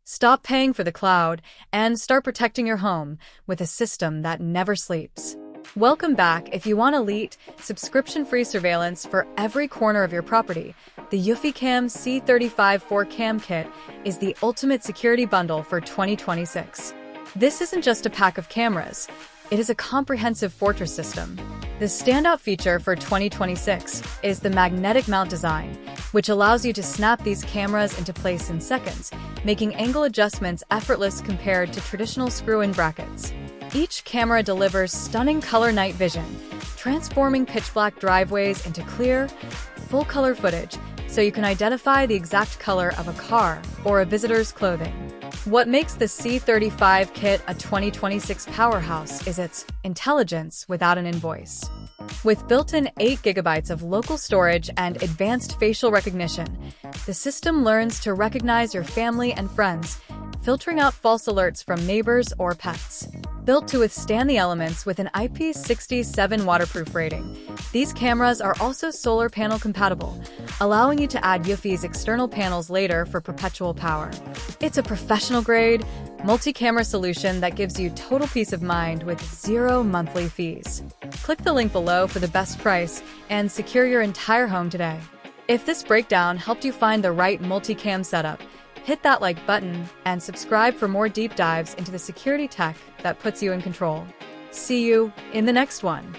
Stop paying for the cloud and start protecting your home with a system that never sleeps. Welcome back. If you want elite, subscription-free surveillance for every corner of your property, the eufyCam C35 4-cam kit is the ultimate security bundle for 2026. This isn't just a pack of cameras. It is a comprehensive fortress system. The standout feature for 2026 is the magnetic mount design, which allows you to snap these cameras into place in seconds, making angle adjustments effortless compared to traditional screw-in brackets. Each camera delivers stunning color night vision, transforming pitch-black driveways into clear, full-color footage so you can identify the exact color of a car or a visitor's clothing. What makes the C35 kit a 2026 powerhouse is its intelligence without an invoice. With built-in 8 GB of local storage and advanced facial recognition, the system learns to recognize your family and friends, filtering out false alerts from neighbors or pets. Built to withstand the elements with an IP67 waterproof rating, these cameras are also solar panel compatible, allowing you to add eufy's external panels later for perpetual power. It's a professional-grade, multi-camera solution that gives you total peace of mind with 0 monthly fees. Click the link below for the best price and secure your entire home today. If this breakdown helped you find the right multi-cam setup, hit that like button and subscribe for more deep dives into the security tech that puts you in control. See you in the next one.